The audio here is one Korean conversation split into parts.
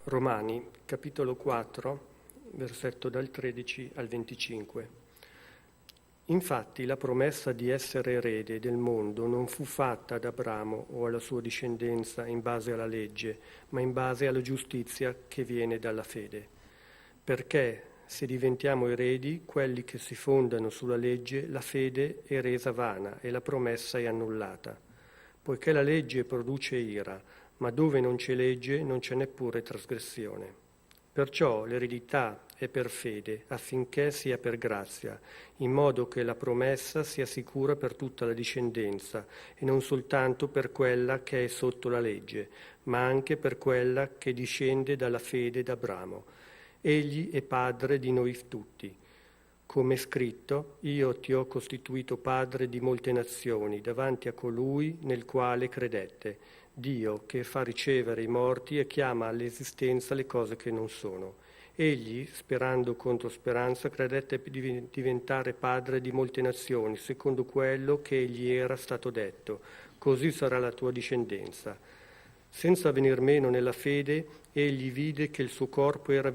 Romani, capitolo 4, versetto dal 13 al 25. Infatti la promessa di essere erede del mondo non fu fatta ad Abramo o alla sua discendenza in base alla legge, ma in base alla giustizia che viene dalla fede. Perché se diventiamo eredi, quelli che si fondano sulla legge, la fede è resa vana e la promessa è annullata. Poiché la legge produce ira, ma dove non c'è legge non c'è neppure trasgressione. Perciò l'eredità è per fede, affinché sia per grazia, in modo che la promessa sia sicura per tutta la discendenza, e non soltanto per quella che è sotto la legge, ma anche per quella che discende dalla fede d'Abramo. Egli è padre di noi tutti. Come è scritto, io ti ho costituito padre di molte nazioni, davanti a colui nel quale credette, Dio che fa ricevere i morti e chiama all'esistenza le cose che non sono. Egli, sperando contro speranza, credette di diventare padre di molte nazioni, secondo quello che gli era stato detto, così sarà la tua discendenza. Senza venir meno nella fede, egli vide che il suo corpo era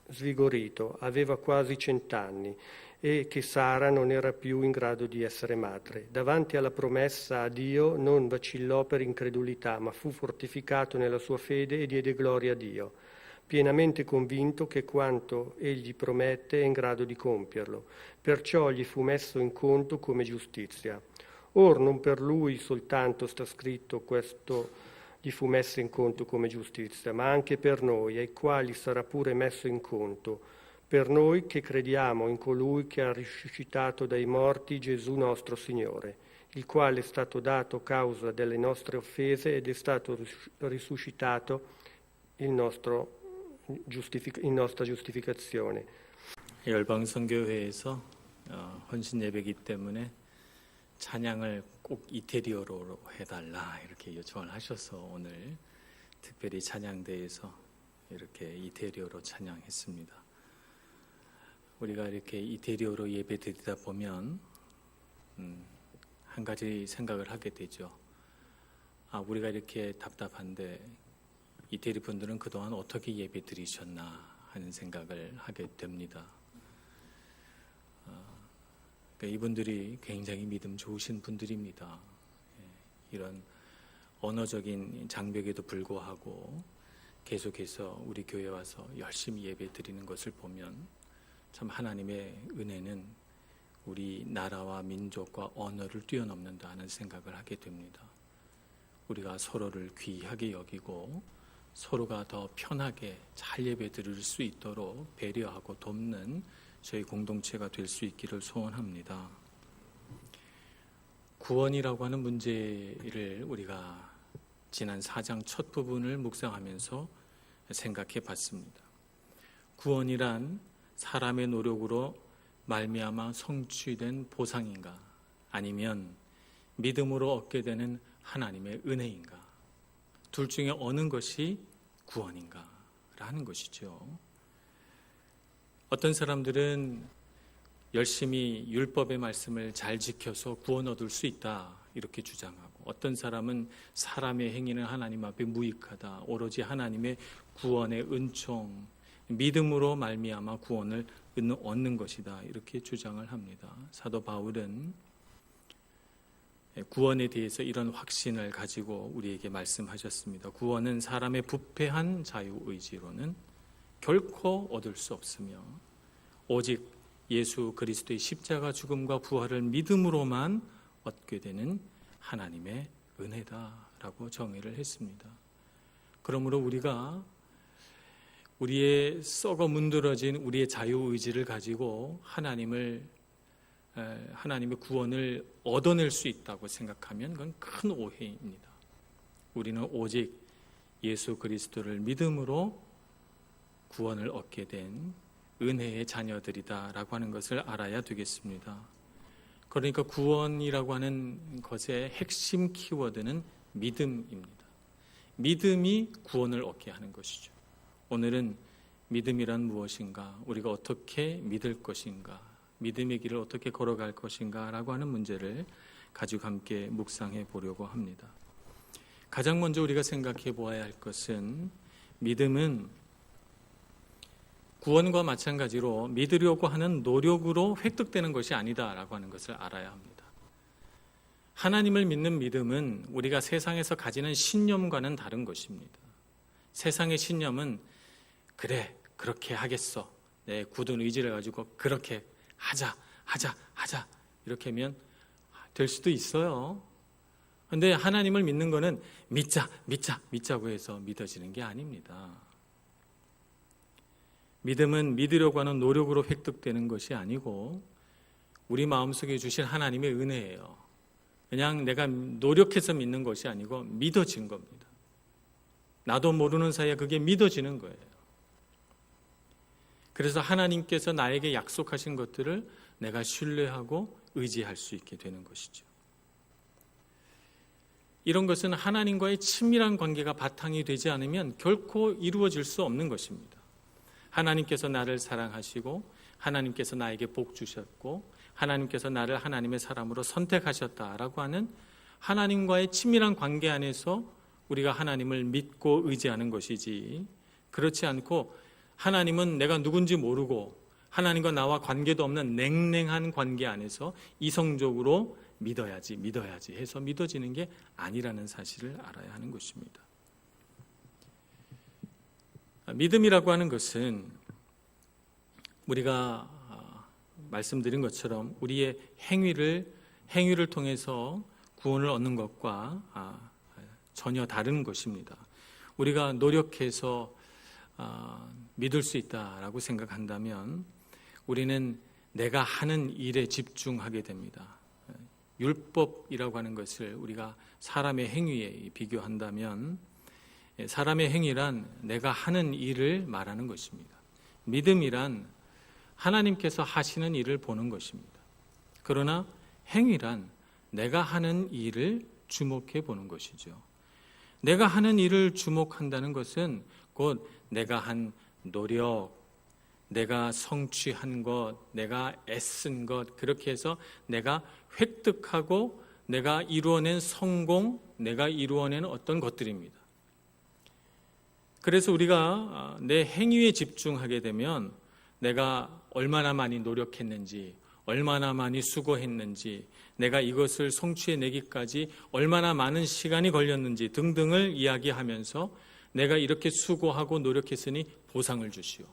svigorito, aveva quasi 100 anni, e che Sara non era più in grado di essere madre. Davanti alla promessa a Dio non vacillò per incredulità, ma fu fortificato nella sua fede e diede gloria a Dio, pienamente convinto che quanto egli promette è in grado di compierlo. Perciò gli fu messo in conto come giustizia. Or non per lui soltanto sta scritto questo gli fu messo in conto come giustizia, ma anche per noi, ai quali sarà pure messo in conto, per noi che crediamo in colui che ha risuscitato dai morti Gesù nostro Signore, il quale è stato dato causa delle nostre offese ed è stato risuscitato in nostra giustificazione. 열방선교회에서 헌신 예배이기 때문에 찬양을 꼭 이태리어로 해달라 이렇게 요청을 하셔서 오늘 특별히 찬양대에서 이렇게 이태리어로 찬양했습니다. 우리가 이렇게 이태리어로 예배 드리다 보면 한 가지 생각을 하게 되죠. 우리가 이렇게 답답한데 이태리 분들은 그동안 어떻게 예배 드리셨나 하는 생각을 하게 됩니다. 그러니까 이분들이 굉장히 믿음 좋으신 분들입니다. 이런 언어적인 장벽에도 불구하고 계속해서 우리 교회 와서 열심히 예배 드리는 것을 보면 참 하나님의 은혜는 우리 나라와 민족과 언어를 뛰어넘는다 하는 생각을 하게 됩니다. 우리가 서로를 귀하게 여기고 서로가 더 편하게 잘 예배 드릴 수 있도록 배려하고 돕는 저희 공동체가 될 수 있기를 소원합니다. 구원이라고 하는 문제를 우리가 지난 4장 첫 부분을 묵상하면서 생각해 봤습니다. 구원이란 사람의 노력으로 말미암아 성취된 보상인가, 아니면 믿음으로 얻게 되는 하나님의 은혜인가, 둘 중에 어느 것이 구원인가 라는 것이죠. 어떤 사람들은 열심히 율법의 말씀을 잘 지켜서 구원 얻을 수 있다 이렇게 주장하고, 어떤 사람은 사람의 행위는 하나님 앞에 무익하다, 오로지 하나님의 구원의 은총, 믿음으로 말미암아 구원을 얻는 것이다 이렇게 주장을 합니다. 사도 바울은 구원에 대해서 이런 확신을 가지고 우리에게 말씀하셨습니다. 구원은 사람의 부패한 자유의지로는 결코 얻을 수 없으며 오직 예수 그리스도의 십자가 죽음과 부활을 믿음으로만 얻게 되는 하나님의 은혜다라고 정의를 했습니다. 그러므로 우리가 우리의 썩어 문드러진 우리의 자유의지를 가지고 하나님의 구원을 얻어낼 수 있다고 생각하면 그건 큰 오해입니다. 우리는 오직 예수 그리스도를 믿음으로 구원을 얻게 된 은혜의 자녀들이다라고 하는 것을 알아야 되겠습니다. 그러니까 구원이라고 하는 것의 핵심 키워드는 믿음입니다. 믿음이 구원을 얻게 하는 것이죠. 오늘은 믿음이란 무엇인가, 우리가 어떻게 믿을 것인가, 믿음의 길을 어떻게 걸어갈 것인가 라고 하는 문제를 가지고 함께 묵상해 보려고 합니다. 가장 먼저 우리가 생각해 보아야 할 것은 믿음은 구원과 마찬가지로 믿으려고 하는 노력으로 획득되는 것이 아니다라고 하는 것을 알아야 합니다. 하나님을 믿는 믿음은 우리가 세상에서 가지는 신념과는 다른 것입니다. 세상의 신념은 그래, 그렇게 하겠어. 내 굳은 의지를 가지고 그렇게 하자 이렇게 하면 될 수도 있어요. 그런데 하나님을 믿는 거는 믿자고 해서 믿어지는 게 아닙니다. 믿음은 믿으려고 하는 노력으로 획득되는 것이 아니고 우리 마음속에 주신 하나님의 은혜예요. 그냥 내가 노력해서 믿는 것이 아니고 믿어진 겁니다. 나도 모르는 사이에 그게 믿어지는 거예요. 그래서 하나님께서 나에게 약속하신 것들을 내가 신뢰하고 의지할 수 있게 되는 것이죠. 이런 것은 하나님과의 친밀한 관계가 바탕이 되지 않으면 결코 이루어질 수 없는 것입니다. 하나님께서 나를 사랑하시고 하나님께서 나에게 복 주셨고 하나님께서 나를 하나님의 사람으로 선택하셨다라고 하는 하나님과의 친밀한 관계 안에서 우리가 하나님을 믿고 의지하는 것이지, 그렇지 않고 하나님은 내가 누군지 모르고 하나님과 나와 관계도 없는 냉랭한 관계 안에서 이성적으로 믿어야지 해서 믿어지는 게 아니라는 사실을 알아야 하는 것입니다. 믿음이라고 하는 것은 우리가 말씀드린 것처럼 우리의 행위를 통해서 구원을 얻는 것과 전혀 다른 것입니다. 우리가 노력해서 믿을 수 있다라고 생각한다면 우리는 내가 하는 일에 집중하게 됩니다. 율법이라고 하는 것을 우리가 사람의 행위에 비교한다면 사람의 행위란 내가 하는 일을 말하는 것입니다. 믿음이란 하나님께서 하시는 일을 보는 것입니다. 그러나 행위란 내가 하는 일을 주목해 보는 것이죠. 내가 하는 일을 주목한다는 것은 곧 내가 한 노력, 내가 성취한 것, 내가 애쓴 것, 그렇게 해서 내가 획득하고 내가 이루어낸 성공, 내가 이루어낸 어떤 것들입니다. 그래서 우리가 내 행위에 집중하게 되면 내가 얼마나 많이 노력했는지, 얼마나 많이 수고했는지, 내가 이것을 성취해내기까지 얼마나 많은 시간이 걸렸는지 등등을 이야기하면서 내가 이렇게 수고하고 노력했으니 보상을 주시오.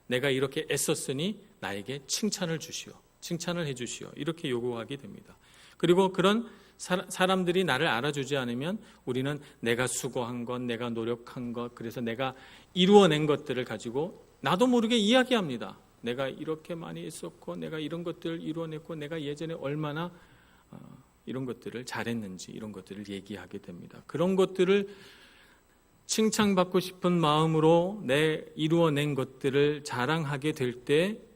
내가 이렇게 애썼으니 나에게 칭찬을 주시오. 칭찬을 해주시오. 이렇게 요구하게 됩니다. 그리고 그런 사람들이 나를 알아주지 않으면 우리는 내가 수고한 것, 내가 노력한 것, 그래서 내가 이루어낸 것들을 가지고 나도 모르게 이야기합니다. 내가 이렇게 많이 했었고 내가 이런 것들을 이루어냈고 내가 예전에 얼마나 이런 것들을 잘했는지 이런 것들을 얘기하게 됩니다. 그런 것들을 칭찬받고 싶은 마음으로 내 이루어낸 것들을 자랑하게 될 때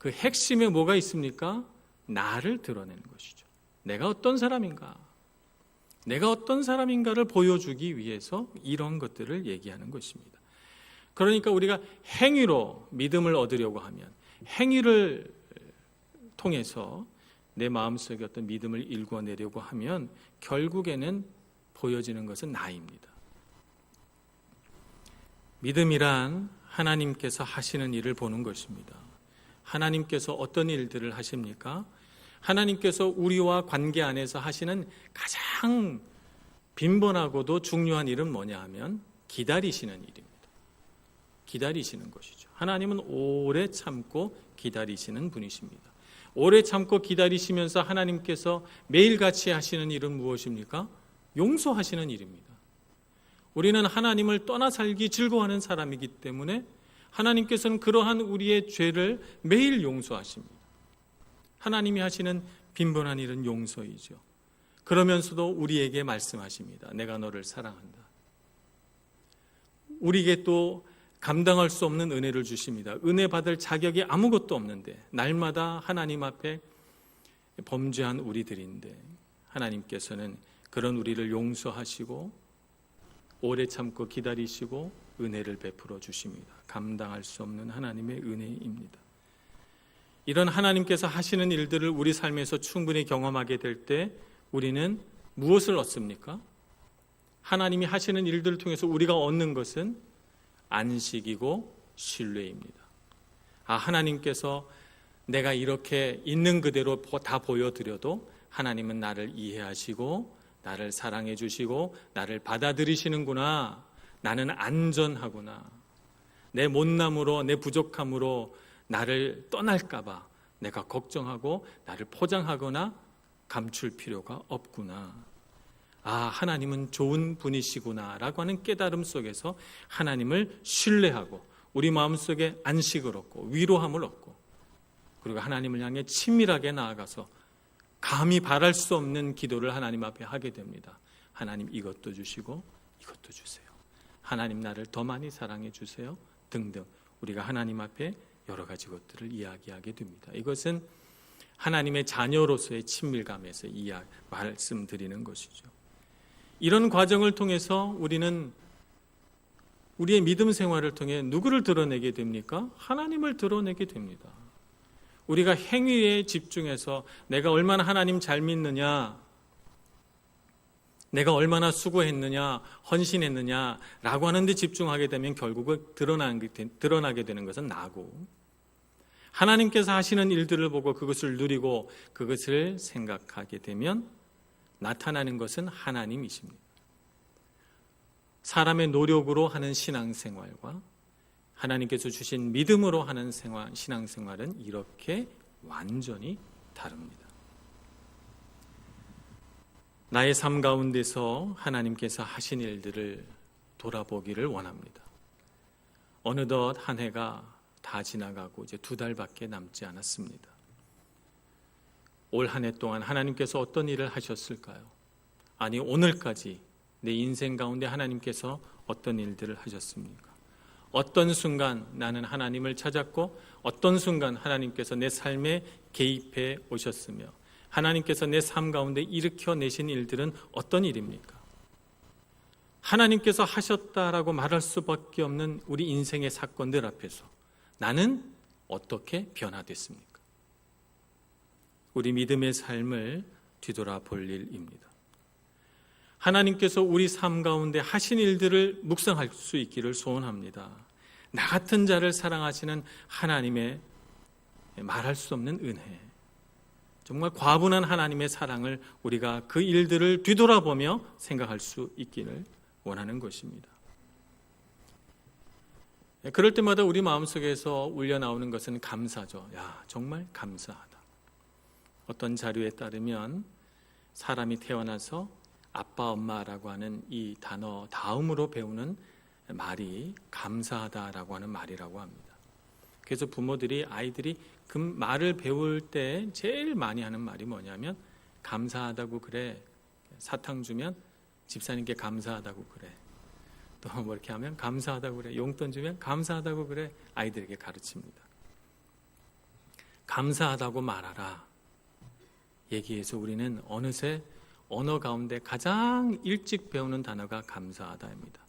그 핵심에 뭐가 있습니까? 나를 드러내는 것이죠. 내가 어떤 사람인가? 내가 어떤 사람인가를 보여주기 위해서 이런 것들을 얘기하는 것입니다. 그러니까 우리가 행위로 믿음을 얻으려고 하면 행위를 통해서 내 마음속에 어떤 믿음을 일궈내려고 하면 결국에는 보여지는 것은 나입니다. 믿음이란 하나님께서 하시는 일을 보는 것입니다. 하나님께서 어떤 일들을 하십니까? 하나님께서 우리와 관계 안에서 하시는 가장 빈번하고도 중요한 일은 뭐냐 하면 기다리시는 일입니다. 기다리시는 것이죠. 하나님은 오래 참고 기다리시는 분이십니다. 오래 참고 기다리시면서 하나님께서 매일같이 하시는 일은 무엇입니까? 용서하시는 일입니다. 우리는 하나님을 떠나 살기 즐거워하는 사람이기 때문에 하나님께서는 그러한 우리의 죄를 매일 용서하십니다. 하나님이 하시는 빈번한 일은 용서이죠. 그러면서도 우리에게 말씀하십니다. 내가 너를 사랑한다. 우리에게 또 감당할 수 없는 은혜를 주십니다. 은혜 받을 자격이 아무것도 없는데 날마다 하나님 앞에 범죄한 우리들인데 하나님께서는 그런 우리를 용서하시고 오래 참고 기다리시고 은혜를 베풀어 주십니다. 감당할 수 없는 하나님의 은혜입니다. 이런 하나님께서 하시는 일들을 우리 삶에서 충분히 경험하게 될 때 우리는 무엇을 얻습니까? 하나님이 하시는 일들을 통해서 우리가 얻는 것은 안식이고 신뢰입니다. 하나님께서 내가 이렇게 있는 그대로 다 보여드려도 하나님은 나를 이해하시고 나를 사랑해 주시고 나를 받아들이시는구나. 나는 안전하구나. 내 못남으로 내 부족함으로 나를 떠날까 봐 내가 걱정하고 나를 포장하거나 감출 필요가 없구나. 하나님은 좋은 분이시구나 라고 하는 깨달음 속에서 하나님을 신뢰하고 우리 마음속에 안식을 얻고 위로함을 얻고 그리고 하나님을 향해 친밀하게 나아가서 감히 바랄 수 없는 기도를 하나님 앞에 하게 됩니다. 하나님 이것도 주시고 이것도 주세요. 하나님 나를 더 많이 사랑해 주세요. 등등 우리가 하나님 앞에 여러 가지 것들을 이야기하게 됩니다. 이것은 하나님의 자녀로서의 친밀감에서 말씀드리는 것이죠. 이런 과정을 통해서 우리는 우리의 믿음 생활을 통해 누구를 드러내게 됩니까? 하나님을 드러내게 됩니다. 우리가 행위에 집중해서 내가 얼마나 하나님 잘 믿느냐, 내가 얼마나 수고했느냐, 헌신했느냐라고 하는 데 집중하게 되면 결국은 드러나게 되는 것은 나고, 하나님께서 하시는 일들을 보고 그것을 누리고 그것을 생각하게 되면 나타나는 것은 하나님이십니다. 사람의 노력으로 하는 신앙생활과 하나님께서 주신 믿음으로 하는 신앙생활은 이렇게 완전히 다릅니다. 나의 삶 가운데서 하나님께서 하신 일들을 돌아보기를 원합니다. 어느덧 한 해가 다 지나가고 이제 2달밖에 남지 않았습니다. 올 한 해 동안 하나님께서 어떤 일을 하셨을까요? 아니, 오늘까지 내 인생 가운데 하나님께서 어떤 일들을 하셨습니까? 어떤 순간 나는 하나님을 찾았고 어떤 순간 하나님께서 내 삶에 개입해 오셨으며 하나님께서 내 삶 가운데 일으켜내신 일들은 어떤 일입니까? 하나님께서 하셨다라고 말할 수밖에 없는 우리 인생의 사건들 앞에서 나는 어떻게 변화됐습니까? 우리 믿음의 삶을 뒤돌아볼 일입니다. 하나님께서 우리 삶 가운데 하신 일들을 묵상할 수 있기를 소원합니다. 나 같은 자를 사랑하시는 하나님의 말할 수 없는 은혜, 정말 과분한 하나님의 사랑을 우리가 그 일들을 뒤돌아보며 생각할 수 있기를 원하는 것입니다. 그럴 때마다 우리 마음속에서 울려나오는 것은 감사죠. 정말 감사하다. 어떤 자료에 따르면 사람이 태어나서 아빠, 엄마라고 하는 이 단어 다음으로 배우는 말이 감사하다라고 하는 말이라고 합니다. 그래서 부모들이 아이들이 그 말을 배울 때 제일 많이 하는 말이 뭐냐면 감사하다고 그래. 사탕 주면 집사님께 감사하다고 그래. 또 뭐 이렇게 하면 감사하다고 그래. 용돈 주면 감사하다고 그래. 아이들에게 가르칩니다. 감사하다고 말하라. 얘기해서 우리는 어느새 언어 가운데 가장 일찍 배우는 단어가 감사하다입니다.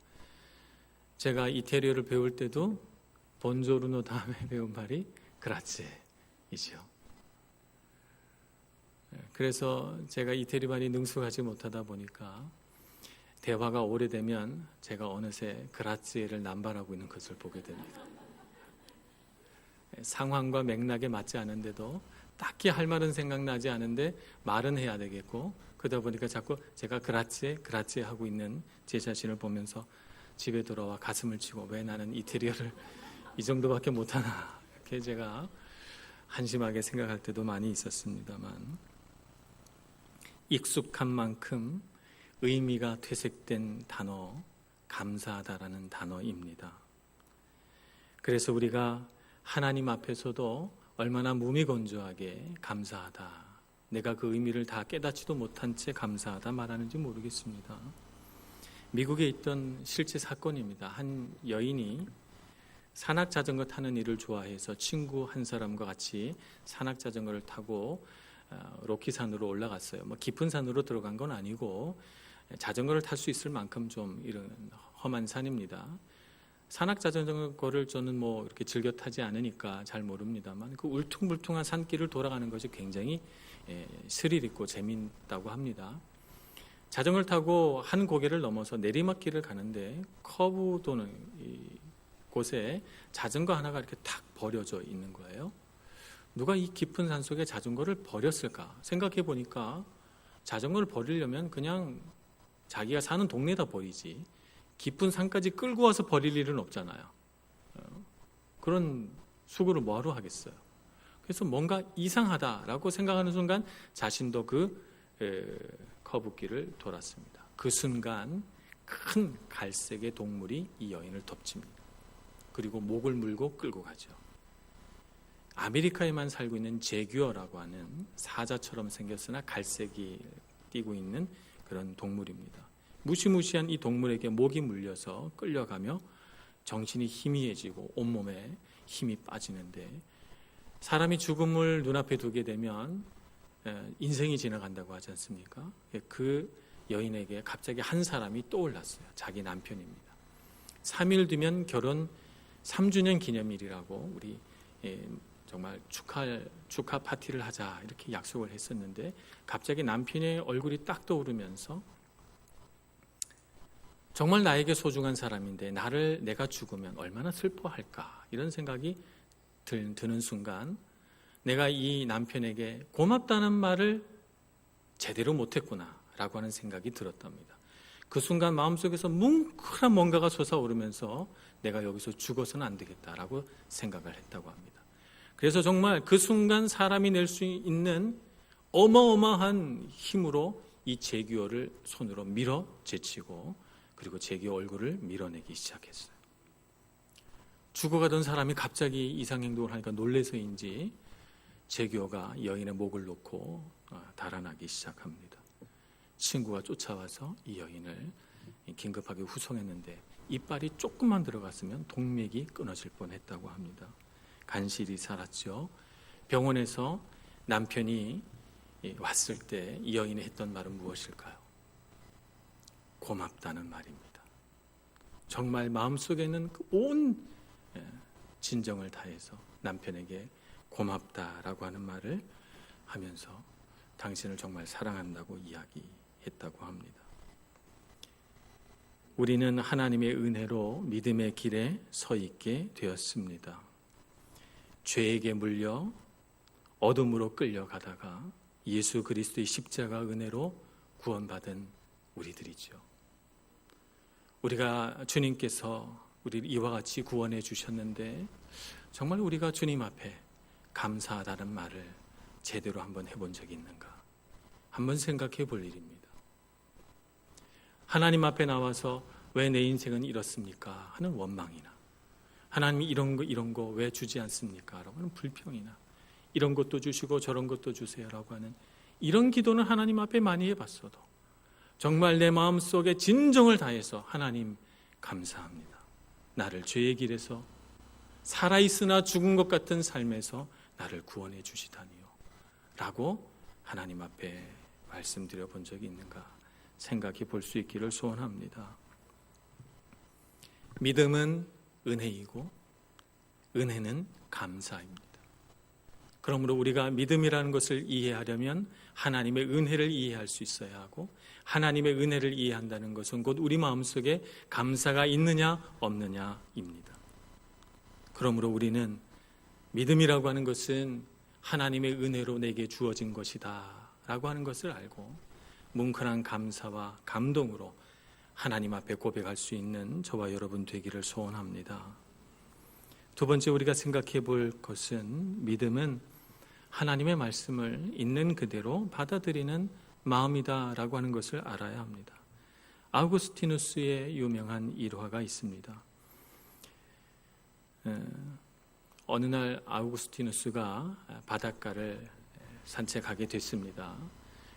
제가 이태리어를 배울 때도 본조르노 다음에 배운 말이 그라치에이죠. 그래서 제가 이태리 말이 능숙하지 못하다 보니까 대화가 오래되면 제가 어느새 그라치에를 남발하고 있는 것을 보게 됩니다. 상황과 맥락에 맞지 않은데도 딱히 할 말은 생각나지 않은데 말은 해야 되겠고, 그러다 보니까 자꾸 제가 그라치에 하고 있는 제 자신을 보면서 집에 돌아와 가슴을 치고 왜 나는 이태리어를 이 정도밖에 못하나, 이렇게 제가 한심하게 생각할 때도 많이 있었습니다만, 익숙한 만큼 의미가 퇴색된 단어, 감사하다라는 단어입니다. 그래서 우리가 하나님 앞에서도 얼마나 무미건조하게 감사하다, 내가 그 의미를 다 깨닫지도 못한 채 감사하다 말하는지 모르겠습니다. 미국에 있던 실제 사건입니다. 한 여인이 산악자전거 타는 일을 좋아해서 친구 한 사람과 같이 산악자전거를 타고 로키산으로 올라갔어요. 뭐 깊은 산으로 들어간 건 아니고 자전거를 탈 수 있을 만큼 좀 이런 험한 산입니다. 산악자전거를 저는 뭐 이렇게 즐겨 타지 않으니까 잘 모릅니다만 그 울퉁불퉁한 산길을 돌아가는 것이 굉장히 스릴 있고 재미있다고 합니다. 자전거를 타고 한 고개를 넘어서 내리막길을 가는데 커브 도는 곳에 자전거 하나가 이렇게 탁 버려져 있는 거예요. 누가 이 깊은 산속에 자전거를 버렸을까 생각해 보니까 자전거를 버리려면 그냥 자기가 사는 동네에다 버리지 깊은 산까지 끌고 와서 버릴 일은 없잖아요. 그런 수고를 뭐하러 하겠어요. 그래서 뭔가 이상하다라고 생각하는 순간 자신도 그 커브길을 돌았습니다. 그 순간 큰 갈색의 동물이 이 여인을 덮칩니다. 그리고 목을 물고 끌고 가죠. 아메리카에만 살고 있는 제규어라고 하는 사자처럼 생겼으나 갈색이 띄고 있는 그런 동물입니다. 무시무시한 이 동물에게 목이 물려서 끌려가며 정신이 희미해지고 온몸에 힘이 빠지는데, 사람이 죽음을 눈앞에 두게 되면 인생이 지나간다고 하지 않습니까? 그 여인에게 갑자기 한 사람이 떠올랐어요. 자기 남편입니다. 3일 뒤면 결혼 3주년 기념일이라고 우리 정말 축하 파티를 하자 이렇게 약속을 했었는데, 갑자기 남편의 얼굴이 딱 떠오르면서 정말 나에게 소중한 사람인데 내가 죽으면 얼마나 슬퍼할까 이런 생각이 드는 순간, 내가 이 남편에게 고맙다는 말을 제대로 못했구나 라고 하는 생각이 들었답니다. 그 순간 마음속에서 뭉클한 뭔가가 솟아오르면서 내가 여기서 죽어서는 안 되겠다라고 생각을 했다고 합니다. 그래서 정말 그 순간 사람이 낼 수 있는 어마어마한 힘으로 이 제규어를 손으로 밀어 제치고, 그리고 제규어 얼굴을 밀어내기 시작했어요. 죽어가던 사람이 갑자기 이상행동을 하니까 놀래서인지 제규어가 여인의 목을 놓고 달아나기 시작합니다. 친구가 쫓아와서 이 여인을 긴급하게 후송했는데 이빨이 조금만 들어갔으면 동맥이 끊어질 뻔했다고 합니다. 간신히 살았죠. 병원에서 남편이 왔을 때 이 여인이 했던 말은 무엇일까요? 고맙다는 말입니다. 정말 마음속에는 온 진정을 다해서 남편에게 고맙다라고 하는 말을 하면서 당신을 정말 사랑한다고 이야기했다고 합니다. 우리는 하나님의 은혜로 믿음의 길에 서 있게 되었습니다. 죄에게 물려 어둠으로 끌려가다가 예수 그리스도의 십자가 은혜로 구원받은 우리들이죠. 우리가 주님께서 우리를 이와 같이 구원해 주셨는데 정말 우리가 주님 앞에 감사하다는 말을 제대로 한번 해본 적이 있는가? 한번 생각해 볼 일입니다. 하나님 앞에 나와서 왜 내 인생은 이렇습니까? 하는 원망이나, 하나님이 이런 거 왜 주지 않습니까? 라고 하는 불평이나, 이런 것도 주시고 저런 것도 주세요라고 하는 이런 기도는 하나님 앞에 많이 해봤어도 정말 내 마음속에 진정을 다해서 하나님 감사합니다. 나를 죄의 길에서 살아있으나 죽은 것 같은 삶에서 나를 구원해 주시다니요 라고 하나님 앞에 말씀드려 본 적이 있는가 생각해 볼 수 있기를 소원합니다. 믿음은 은혜이고 은혜는 감사입니다. 그러므로 우리가 믿음이라는 것을 이해하려면 하나님의 은혜를 이해할 수 있어야 하고, 하나님의 은혜를 이해한다는 것은 곧 우리 마음속에 감사가 있느냐 없느냐입니다. 그러므로 우리는 믿음이라고 하는 것은 하나님의 은혜로 내게 주어진 것이다 라고 하는 것을 알고 뭉클한 감사와 감동으로 하나님 앞에 고백할 수 있는 저와 여러분 되기를 소원합니다. 두 번째 우리가 생각해 볼 것은 믿음은 하나님의 말씀을 있는 그대로 받아들이는 마음이다라고 하는 것을 알아야 합니다. 아우구스티누스의 유명한 일화가 있습니다. 어느 날 아우구스티누스가 바닷가를 산책하게 됐습니다.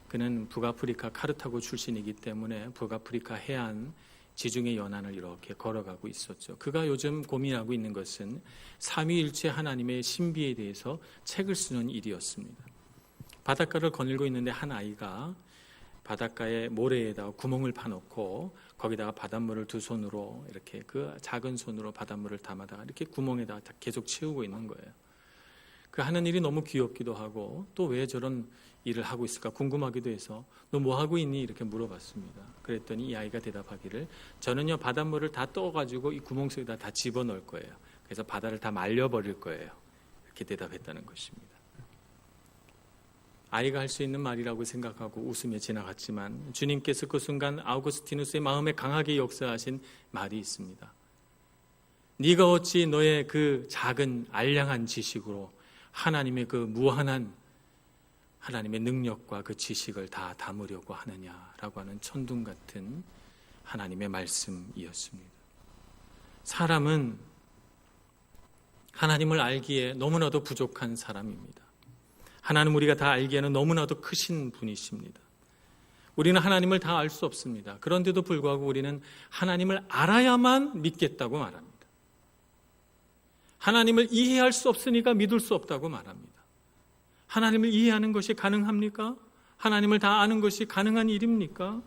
그는 북아프리카 카르타고 출신이기 때문에 북아프리카 해안 지중해 연안을 이렇게 걸어가고 있었죠. 그가 요즘 고민하고 있는 것은 삼위일체 하나님의 신비에 대해서 책을 쓰는 일이었습니다. 바닷가를 거닐고 있는데 한 아이가 바닷가에 모래에다가 구멍을 파놓고 거기다가 바닷물을 두 손으로 이렇게 그 작은 손으로 바닷물을 담아다가 이렇게 구멍에다가 계속 채우고 있는 거예요. 그 하는 일이 너무 귀엽기도 하고 또 왜 저런 일을 하고 있을까 궁금하기도 해서 너 뭐 하고 있니? 이렇게 물어봤습니다. 그랬더니 이 아이가 대답하기를 저는요 바닷물을 다 떠가지고 이 구멍 속에다 다 집어넣을 거예요. 그래서 바다를 다 말려버릴 거예요. 이렇게 대답했다는 것입니다. 아이가 할 수 있는 말이라고 생각하고 웃으며 지나갔지만 주님께서 그 순간 아우구스티누스의 마음에 강하게 역사하신 말이 있습니다. 네가 어찌 너의 그 작은 알량한 지식으로 하나님의 그 무한한 하나님의 능력과 그 지식을 다 담으려고 하느냐라고 하는 천둥 같은 하나님의 말씀이었습니다. 사람은 하나님을 알기에 너무나도 부족한 사람입니다. 하나님 우리가 다 알기에는 너무나도 크신 분이십니다. 우리는 하나님을 다 알 수 없습니다. 그런데도 불구하고 우리는 하나님을 알아야만 믿겠다고 말합니다. 하나님을 이해할 수 없으니까 믿을 수 없다고 말합니다. 하나님을 이해하는 것이 가능합니까? 하나님을 다 아는 것이 가능한 일입니까?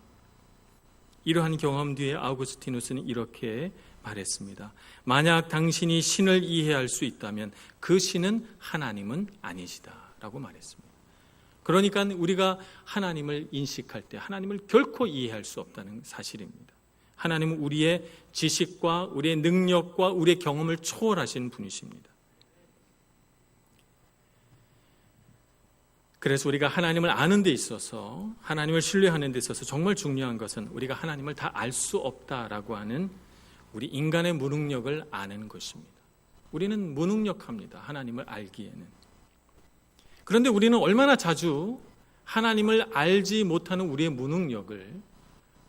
이러한 경험 뒤에 아우구스티누스는 이렇게 말했습니다. 만약 당신이 신을 이해할 수 있다면 그 신은 하나님은 아니시다라고 말했습니다. 그러니까 우리가 하나님을 인식할 때 하나님을 결코 이해할 수 없다는 사실입니다. 하나님은 우리의 지식과 우리의 능력과 우리의 경험을 초월하신 분이십니다. 그래서 우리가 하나님을 아는 데 있어서 하나님을 신뢰하는 데 있어서 정말 중요한 것은 우리가 하나님을 다 알 수 없다라고 하는 우리 인간의 무능력을 아는 것입니다. 우리는 무능력합니다. 하나님을 알기에는. 그런데 우리는 얼마나 자주 하나님을 알지 못하는 우리의 무능력을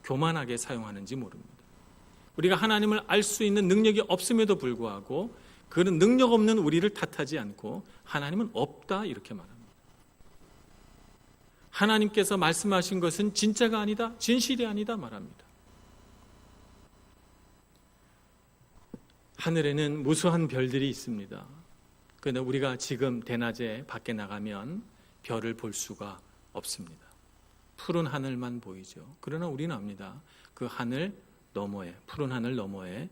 교만하게 사용하는지 모릅니다. 우리가 하나님을 알 수 있는 능력이 없음에도 불구하고 그런 능력 없는 우리를 탓하지 않고 하나님은 없다 이렇게 말합니다. 하나님께서 말씀하신 것은 진짜가 아니다, 진실이 아니다 말합니다. 하늘에는 무수한 별들이 있습니다. 그런데 우리가 지금 대낮에 밖에 나가면 별을 볼 수가 없습니다. 푸른 하늘만 보이죠. 그러나 우리는 압니다. 그 하늘 너머에, 푸른 하늘 너머에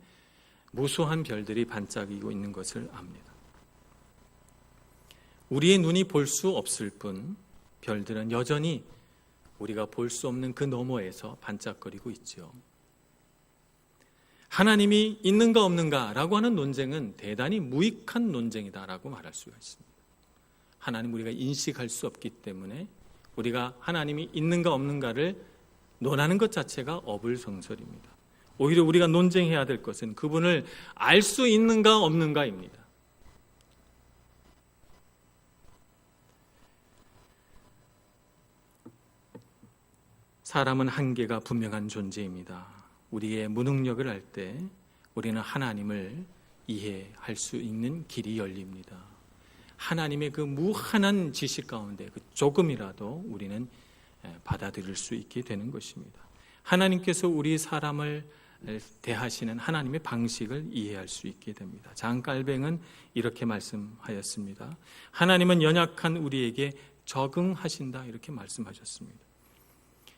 무수한 별들이 반짝이고 있는 것을 압니다. 우리의 눈이 볼 수 없을 뿐 별들은 여전히 우리가 볼 수 없는 그 너머에서 반짝거리고 있죠. 하나님이 있는가 없는가라고 하는 논쟁은 대단히 무익한 논쟁이다라고 말할 수가 있습니다. 하나님 우리가 인식할 수 없기 때문에 우리가 하나님이 있는가 없는가를 논하는 것 자체가 어불성설입니다. 오히려 우리가 논쟁해야 될 것은 그분을 알 수 있는가 없는가입니다. 사람은 한계가 분명한 존재입니다. 우리의 무능력을 알 때 우리는 하나님을 이해할 수 있는 길이 열립니다. 하나님의 그 무한한 지식 가운데 그 조금이라도 우리는 받아들일 수 있게 되는 것입니다. 하나님께서 우리 사람을 대하시는 하나님의 방식을 이해할 수 있게 됩니다. 장깔뱅은 이렇게 말씀하였습니다. 하나님은 연약한 우리에게 적응하신다 이렇게 말씀하셨습니다.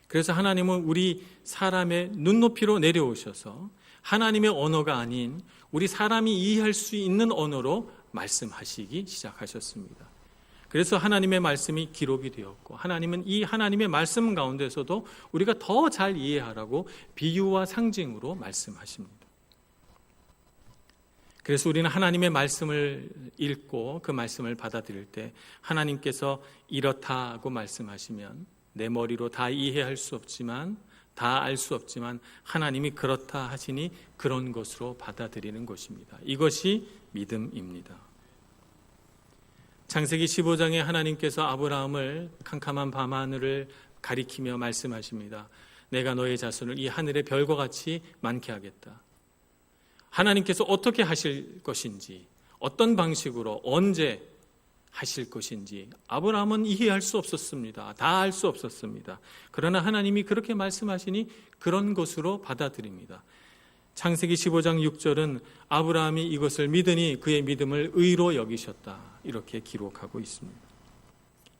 그래서 하나님은 우리 사람의 눈높이로 내려오셔서 하나님의 언어가 아닌 우리 사람이 이해할 수 있는 언어로 말씀하시기 시작하셨습니다. 그래서 하나님의 말씀이 기록이 되었고 하나님은 이 하나님의 말씀 가운데서도 우리가 더 잘 이해하라고 비유와 상징으로 말씀하십니다. 그래서 우리는 하나님의 말씀을 읽고 그 말씀을 받아들일 때 하나님께서 이렇다고 말씀하시면 내 머리로 다 이해할 수 없지만 다 알 수 없지만 하나님이 그렇다 하시니 그런 것으로 받아들이는 것입니다. 이것이 믿음입니다. 창세기 15장에 하나님께서 아브라함을 캄캄한 밤하늘을 가리키며 말씀하십니다. 내가 너의 자손을 이 하늘의 별과 같이 많게 하겠다. 하나님께서 어떻게 하실 것인지 어떤 방식으로 언제 하실 것인지 아브라함은 이해할 수 없었습니다. 다 알 수 없었습니다. 그러나 하나님이 그렇게 말씀하시니 그런 것으로 받아들입니다. 창세기 15장 6절은 아브라함이 이것을 믿으니 그의 믿음을 의로 여기셨다 이렇게 기록하고 있습니다.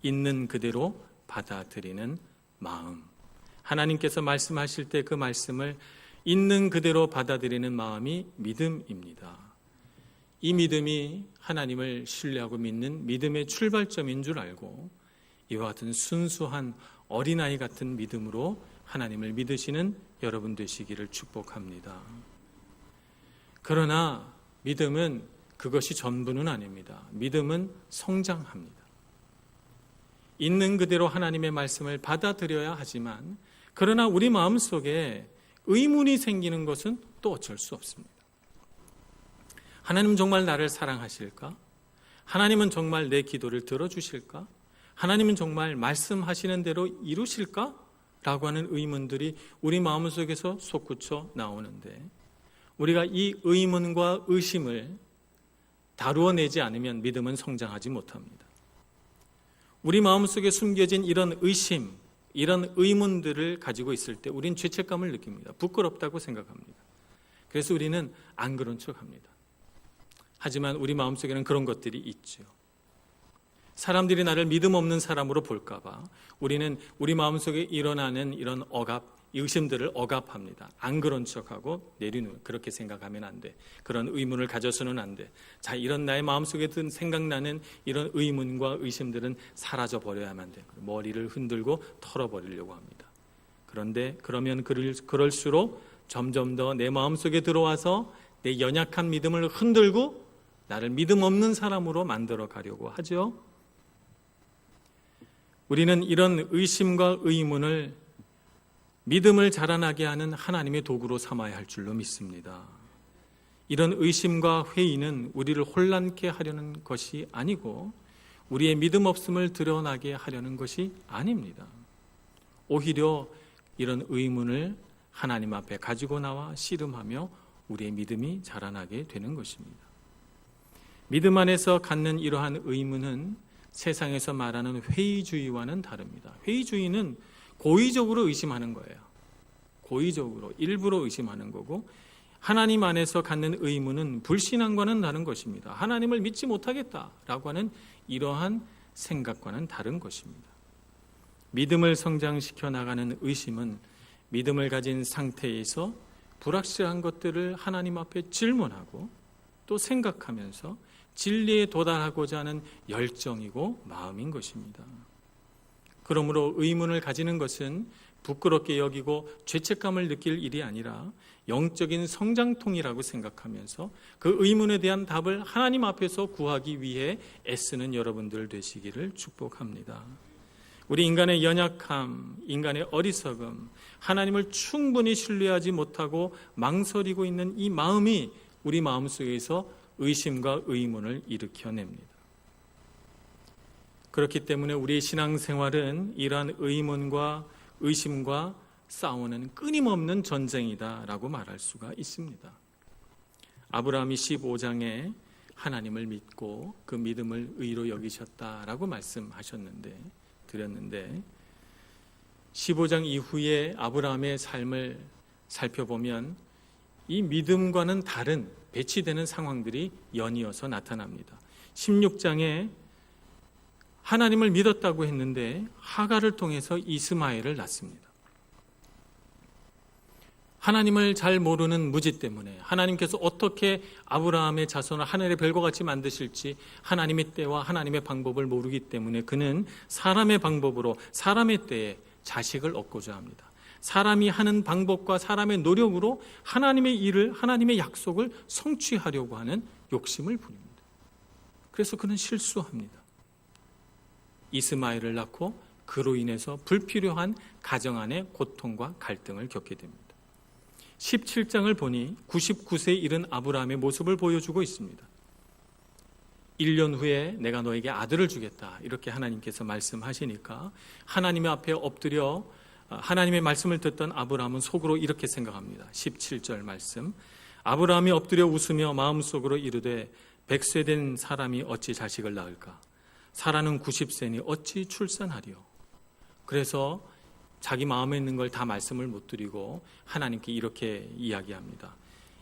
있는 그대로 받아들이는 마음, 하나님께서 말씀하실 때 그 말씀을 있는 그대로 받아들이는 마음이 믿음입니다. 이 믿음이 하나님을 신뢰하고 믿는 믿음의 출발점인 줄 알고 이와 같은 순수한 어린아이 같은 믿음으로 하나님을 믿으시는 여러분 되시기를 축복합니다. 그러나 믿음은 그것이 전부는 아닙니다. 믿음은 성장합니다. 있는 그대로 하나님의 말씀을 받아들여야 하지만 그러나 우리 마음속에 의문이 생기는 것은 또 어쩔 수 없습니다. 하나님은 정말 나를 사랑하실까? 하나님은 정말 내 기도를 들어주실까? 하나님은 정말 말씀하시는 대로 이루실까? 라고 하는 의문들이 우리 마음속에서 솟구쳐 나오는데 우리가 이 의문과 의심을 다루어내지 않으면 믿음은 성장하지 못합니다. 우리 마음속에 숨겨진 이런 의심, 이런 의문들을 가지고 있을 때 우린 죄책감을 느낍니다. 부끄럽다고 생각합니다. 그래서 우리는 안 그런 척합니다. 하지만 우리 마음속에는 그런 것들이 있죠. 사람들이 나를 믿음 없는 사람으로 볼까 봐 우리는 우리 마음속에 일어나는 이런 의심들을 억압합니다. 안 그런 척하고 내리는 그렇게 생각하면 안 돼. 그런 의문을 가져서는 안 돼. 자, 이런 나의 마음속에 생각나는 이런 의문과 의심들은 사라져 버려야만 돼. 머리를 흔들고 털어버리려고 합니다. 그런데 그러면 그럴수록 점점 더 내 마음속에 들어와서 내 연약한 믿음을 흔들고 나를 믿음 없는 사람으로 만들어 가려고 하죠. 우리는 이런 의심과 의문을 믿음을 자라나게 하는 하나님의 도구로 삼아야 할 줄로 믿습니다. 이런 의심과 회의는 우리를 혼란케 하려는 것이 아니고 우리의 믿음 없음을 드러나게 하려는 것이 아닙니다. 오히려 이런 의문을 하나님 앞에 가지고 나와 씨름하며 우리의 믿음이 자라나게 되는 것입니다. 믿음 안에서 갖는 이러한 의문은 세상에서 말하는 회의주의와는 다릅니다. 회의주의는 고의적으로 의심하는 거예요. 고의적으로 일부러 의심하는 거고 하나님 안에서 갖는 의문은 불신앙과는 다른 것입니다. 하나님을 믿지 못하겠다라고 하는 이러한 생각과는 다른 것입니다. 믿음을 성장시켜 나가는 의심은 믿음을 가진 상태에서 불확실한 것들을 하나님 앞에 질문하고 또 생각하면서 진리에 도달하고자 하는 열정이고 마음인 것입니다. 그러므로 의문을 가지는 것은 부끄럽게 여기고 죄책감을 느낄 일이 아니라 영적인 성장통이라고 생각하면서 그 의문에 대한 답을 하나님 앞에서 구하기 위해 애쓰는 여러분들 되시기를 축복합니다. 우리 인간의 연약함, 인간의 어리석음, 하나님을 충분히 신뢰하지 못하고 망설이고 있는 이 마음이 우리 마음속에서 의심과 의문을 일으켜냅니다. 그렇기 때문에 우리의 신앙생활은 이러한 의문과 의심과 싸우는 끊임없는 전쟁이다라고 말할 수가 있습니다. 아브라함이 15장에 하나님을 믿고 그 믿음을 의로 여기셨다라고 드렸는데 15장 이후에 아브라함의 삶을 살펴보면 이 믿음과는 다른 배치되는 상황들이 연이어서 나타납니다. 16장에 하나님을 믿었다고 했는데 하갈을 통해서 이스마엘을 낳습니다. 하나님을 잘 모르는 무지 때문에 하나님께서 어떻게 아브라함의 자손을 하늘의 별과 같이 만드실지 하나님의 때와 하나님의 방법을 모르기 때문에 그는 사람의 방법으로 사람의 때에 자식을 얻고자 합니다. 사람이 하는 방법과 사람의 노력으로 하나님의 일을, 하나님의 약속을 성취하려고 하는 욕심을 부립니다. 그래서 그는 실수합니다. 이스마엘을 낳고 그로 인해서 불필요한 가정 안의 고통과 갈등을 겪게 됩니다. 17장을 보니 99세에 이른 아브라함의 모습을 보여주고 있습니다. 1년 후에 내가 너에게 아들을 주겠다 이렇게 하나님께서 말씀하시니까 하나님 앞에 엎드려 하나님의 말씀을 듣던 아브라함은 속으로 이렇게 생각합니다. 17절 말씀, 아브라함이 엎드려 웃으며 마음속으로 이르되 100세 된 사람이 어찌 자식을 낳을까? 사라는 90세니 어찌 출산하리요? 그래서 자기 마음에 있는 걸 다 말씀을 못 드리고 하나님께 이렇게 이야기합니다.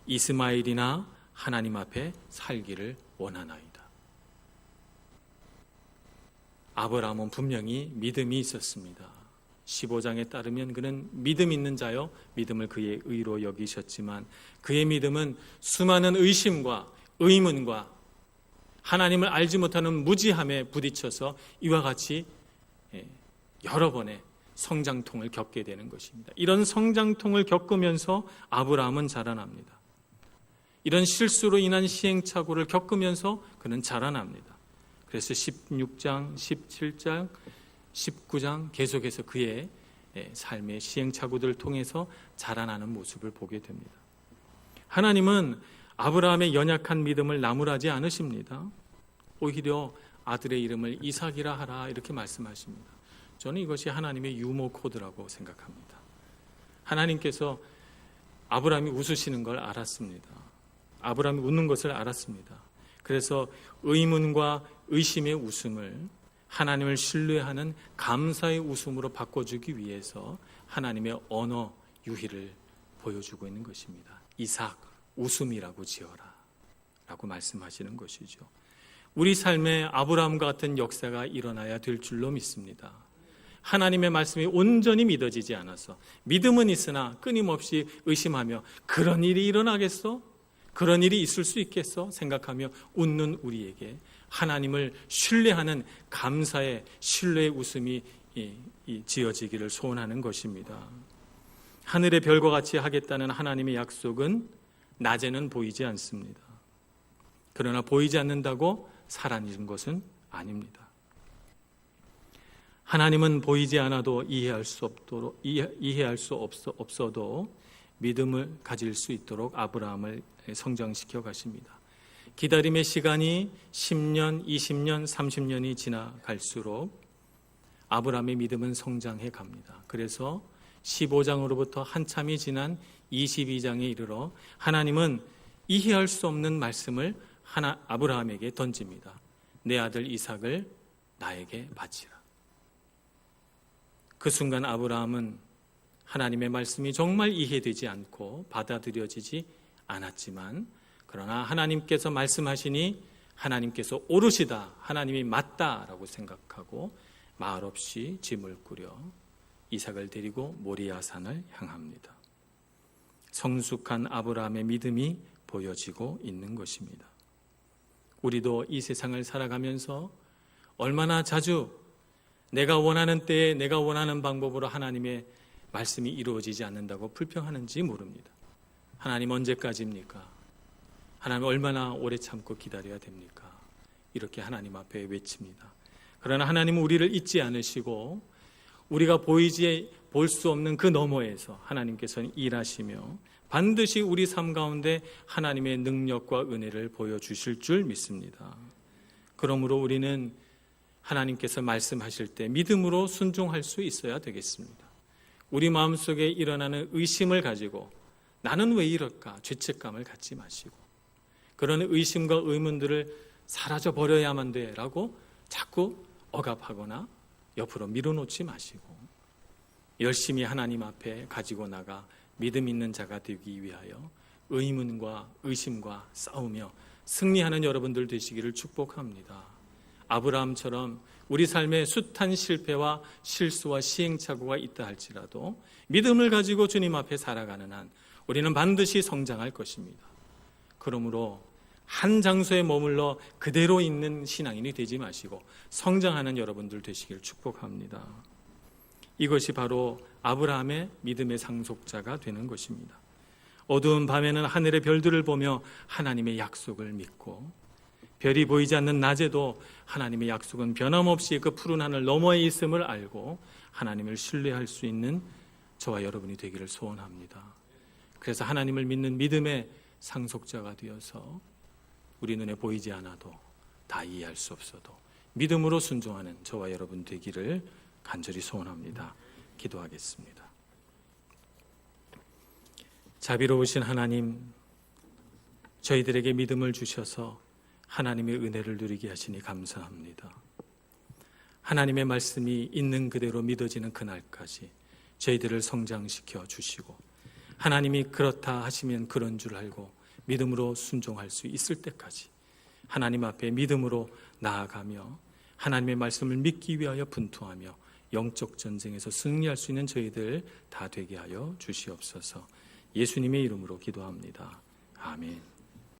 이스마엘이나 하나님 앞에 살기를 원하나이다. 아브라함은 분명히 믿음이 있었습니다. 15장에 따르면 그는 믿음 있는 자여 믿음을 그의 의로 여기셨지만 그의 믿음은 수많은 의심과 의문과 하나님을 알지 못하는 무지함에 부딪혀서 이와 같이 여러 번의 성장통을 겪게 되는 것입니다. 이런 성장통을 겪으면서 아브라함은 자라납니다. 이런 실수로 인한 시행착오를 겪으면서 그는 자라납니다. 그래서 16장, 17장, 19장 계속해서 그의 삶의 시행착오들을 통해서 자라나는 모습을 보게 됩니다. 하나님은 아브라함의 연약한 믿음을 나무라지 않으십니다. 오히려 아들의 이름을 이삭이라 하라 이렇게 말씀하십니다. 저는 이것이 하나님의 유머 코드라고 생각합니다. 하나님께서 아브라함이 웃으시는 걸 알았습니다. 아브라함이 웃는 것을 알았습니다. 그래서 의문과 의심의 웃음을 하나님을 신뢰하는 감사의 웃음으로 바꿔주기 위해서 하나님의 언어 유희를 보여주고 있는 것입니다. 이삭, 웃음이라고 지어라 라고 말씀하시는 것이죠. 우리 삶에 아브라함과 같은 역사가 일어나야 될 줄로 믿습니다. 하나님의 말씀이 온전히 믿어지지 않아서 믿음은 있으나 끊임없이 의심하며 그런 일이 일어나겠어? 그런 일이 있을 수 있겠어? 생각하며 웃는 우리에게 하나님을 신뢰하는 감사의 신뢰의 웃음이 지어지기를 소원하는 것입니다. 하늘의 별과 같이 하겠다는 하나님의 약속은 낮에는 보이지 않습니다. 그러나 보이지 않는다고 사라진 것은 아닙니다. 하나님은 보이지 않아도 이해할 수 없어도 믿음을 가질 수 있도록 아브라함을 성장시켜 가십니다. 기다림의 시간이 10년, 20년, 30년이 지나갈수록 아브라함의 믿음은 성장해 갑니다. 그래서 15장으로부터 한참이 지난 22장에 이르러 하나님은 이해할 수 없는 말씀을 아브라함에게 던집니다. 내 아들 이삭을 나에게 바치라. 그 순간 아브라함은 하나님의 말씀이 정말 이해되지 않고 받아들여지지 않았지만 그러나 하나님께서 말씀하시니 하나님께서 오르시다, 하나님이 맞다라고 생각하고 말없이 짐을 꾸려 이삭을 데리고 모리아산을 향합니다. 성숙한 아브라함의 믿음이 보여지고 있는 것입니다. 우리도 이 세상을 살아가면서 얼마나 자주 내가 원하는 때에 내가 원하는 방법으로 하나님의 말씀이 이루어지지 않는다고 불평하는지 모릅니다. 하나님 언제까지입니까? 하나님 얼마나 오래 참고 기다려야 됩니까? 이렇게 하나님 앞에 외칩니다. 그러나 하나님은 우리를 잊지 않으시고 우리가 볼 수 없는 그 너머에서 하나님께서는 일하시며 반드시 우리 삶 가운데 하나님의 능력과 은혜를 보여주실 줄 믿습니다. 그러므로 우리는 하나님께서 말씀하실 때 믿음으로 순종할 수 있어야 되겠습니다. 우리 마음속에 일어나는 의심을 가지고 나는 왜 이럴까 죄책감을 갖지 마시고 그런 의심과 의문들을 사라져 버려야만 돼라고 자꾸 억압하거나 옆으로 밀어놓지 마시고 열심히 하나님 앞에 가지고 나가 믿음 있는 자가 되기 위하여 의문과 의심과 싸우며 승리하는 여러분들 되시기를 축복합니다. 아브라함처럼 우리 삶에 숱한 실패와 실수와 시행착오가 있다 할지라도 믿음을 가지고 주님 앞에 살아가는 한 우리는 반드시 성장할 것입니다. 그러므로 한 장소에 머물러 그대로 있는 신앙인이 되지 마시고 성장하는 여러분들 되시기를 축복합니다. 이것이 바로 아브라함의 믿음의 상속자가 되는 것입니다. 어두운 밤에는 하늘의 별들을 보며 하나님의 약속을 믿고 별이 보이지 않는 낮에도 하나님의 약속은 변함없이 그 푸른 하늘 너머에 있음을 알고 하나님을 신뢰할 수 있는 저와 여러분이 되기를 소원합니다. 그래서 하나님을 믿는 믿음의 상속자가 되어서 우리 눈에 보이지 않아도 다 이해할 수 없어도 믿음으로 순종하는 저와 여러분 되기를 간절히 소원합니다. 기도하겠습니다. 자비로우신 하나님, 저희들에게 믿음을 주셔서 하나님의 은혜를 누리게 하시니 감사합니다. 하나님의 말씀이 있는 그대로 믿어지는 그날까지 저희들을 성장시켜 주시고 하나님이 그렇다 하시면 그런 줄 알고 믿음으로 순종할 수 있을 때까지 하나님 앞에 믿음으로 나아가며 하나님의 말씀을 믿기 위하여 분투하며 영적 전쟁에서 승리할 수 있는 저희들 다 되게 하여 주시옵소서. 예수님의 이름으로 기도합니다. 아멘.